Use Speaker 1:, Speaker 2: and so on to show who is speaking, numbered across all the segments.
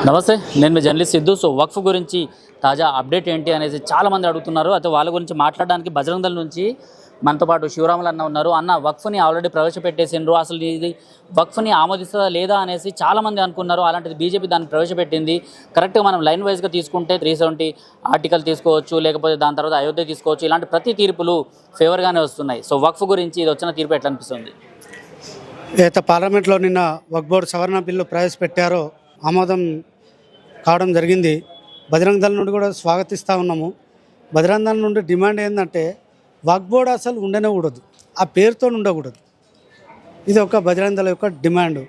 Speaker 1: నమస్తే, నేను మీ journalist Siddhu. So వక్ఫ్ గురించి తాజా అప్డేట్ ఏంటి అనేసి చాలామంది అడుగుతున్నారు. అయితే వాళ్ళ గురించి మాట్లాడడానికి బజరంగ్ దళ్ నుంచి మనతో పాటు శివరాములు అన్న ఉన్నారు. అన్న, వక్ఫ్ని ఆల్రెడీ ప్రవేశపెట్టేసిండ్రు, అసలు ఇది వక్ఫ్ని ఆమోదిస్తుందా లేదా అనేసి చాలామంది అనుకున్నారు. అలాంటిది బీజేపీ దాన్ని ప్రవేశపెట్టింది. కరెక్ట్గా మనం లైన్ వైజ్గా తీసుకుంటే 370 ఆర్టికల్ తీసుకోవచ్చు, లేకపోతే దాని తర్వాత అయోధ్య తీసుకోవచ్చు. ఇలాంటి ప్రతి తీర్పులు ఫేవర్గానే వస్తున్నాయి. సో వక్ఫ్ గురించి ఇది వచ్చిన తీర్పు ఎట్లా అనిపిస్తుంది?
Speaker 2: ఏత పార్లమెంట్లో నిన్న వక్ఫ్ బోర్డు సవరణ బిల్లు ప్రవేశపెట్టారో ఆమోదం కావడం జరిగింది. బజరంగ్ దళ్ నుండి కూడా స్వాగతిస్తూ ఉన్నాము. బజరంగ్ దళ్ నుండి డిమాండ్ ఏంటంటే వక్ఫ్ బోర్డు అసలు ఉండనే కూడదు, ఆ పేరుతో ఉండకూడదు. ఇది ఒక బజరంగ్ దళ్ యొక్క డిమాండ్.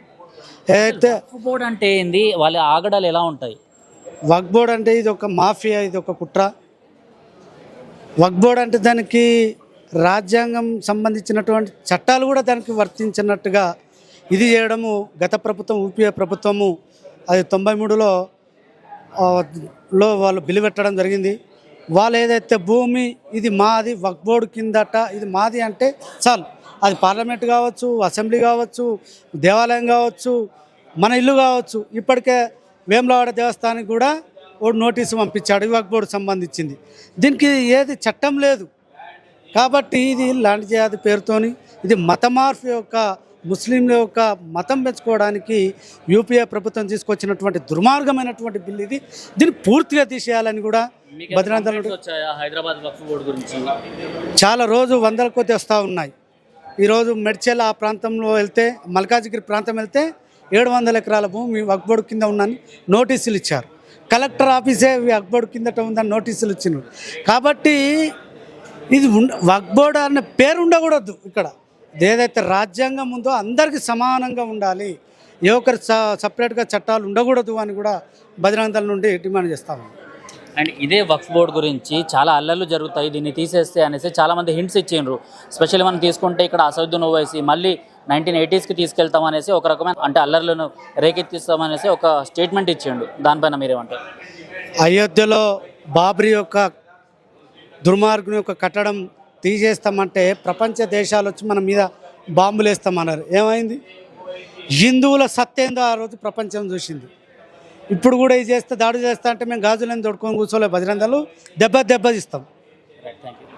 Speaker 2: ఏదైతే
Speaker 1: వక్ఫ్ బోర్డు అంటే ఏంది, వాళ్ళ ఆగడాలు ఎలా ఉంటాయి?
Speaker 2: వక్ఫ్ బోర్డు అంటే ఇది ఒక మాఫియా, ఇది ఒక కుట్ర. వక్ఫ్ బోర్డు అంటే దానికి రాజ్యాంగం సంబంధించినటువంటి చట్టాలు కూడా దానికి వర్తించినట్టుగా ఇది చేయడము గత ప్రభుత్వం యూపీఏ ప్రభుత్వము అది 93లో వాళ్ళు బిల్లు పెట్టడం జరిగింది. వాళ్ళు ఏదైతే భూమి ఇది మాది, వక్ఫ్ బోర్డు కిందట ఇది మాది అంటే చాలు, అది పార్లమెంట్ కావచ్చు, అసెంబ్లీ కావచ్చు, దేవాలయం కావచ్చు, మన ఇల్లు కావచ్చు. ఇప్పటికే వేములవాడ దేవస్థానానికి కూడా ఓ నోటీసు పంపించాడు వక్ఫ్ బోర్డు సంబంధించింది. దీనికి ఏది చట్టం లేదు కాబట్టి ఇది ల్యాండ్ జిహాద్ పేరుతోని ఇది మత మార్పు యొక్క ముస్లింల యొక్క మతం పెంచుకోవడానికి యూపీఏ ప్రభుత్వం తీసుకొచ్చినటువంటి దుర్మార్గమైనటువంటి బిల్లు ఇది. దీన్ని పూర్తిగా తీసేయాలని కూడా బజరంగ్ దళ్
Speaker 1: హైదరాబాద్ వక్ఫ్ బోర్డు గురించి
Speaker 2: చాలా రోజు వందల కొద్ది వస్తూ ఉన్నాయి. ఈరోజు మెడ్చెల్ ఆ ప్రాంతంలో వెళ్తే, మల్కాజిగిరి ప్రాంతం వెళ్తే 700 ఎకరాల భూమి వక్ఫ్ బోర్డు కింద ఉందని నోటీసులు ఇచ్చారు. కలెక్టర్ ఆఫీసే వక్ఫ్ బోర్డు కిందట ఉందని నోటీసులు ఇచ్చినారు. కాబట్టి ఇది వక్ఫ్ బోర్డు అనే పేరు ఉండకూడదు. ఇక్కడ ఏదైతే రాజ్యాంగం ఉందో అందరికీ సమానంగా ఉండాలి, ఏ ఒక్కరి సపరేట్గా చట్టాలు ఉండకూడదు అని కూడా బజరంగ్ దళ్ నుండి డిమాండ్ చేస్తాము.
Speaker 1: అండ్ ఇదే వక్ఫ్ బోర్డు గురించి చాలా అల్లర్లు జరుగుతాయి, దీన్ని తీసేస్తే అనేసి చాలామంది హింట్స్ ఇచ్చిండ్రు. స్పెషల్లీ మనం తీసుకుంటే ఇక్కడ అసదుద్దీన్ ఓవైసీ మళ్ళీ 1980స్కి తీసుకెళ్తామనేసి ఒక రకమైన అంటే అల్లర్లను రేకెత్తిస్తామనేసి ఒక స్టేట్మెంట్ ఇచ్చిండు. దానిపైన మీరేమంటారు?
Speaker 2: అయోధ్యలో బాబ్రీ యొక్క దుర్మార్గుని యొక్క కట్టడం తీసేస్తామంటే ప్రపంచ దేశాలు వచ్చి మన మీద బాంబులు వేస్తామన్నారు. ఏమైంది? హిందువుల సత్యేందో ఆ రోజు ప్రపంచం చూసింది. ఇప్పుడు కూడా ఇది చేస్తే దాడి చేస్తా అంటే మేము గాజులను తొడుకొని కూర్చోలే. బజరంగ్ దళ్ దెబ్బ ఇస్తాం.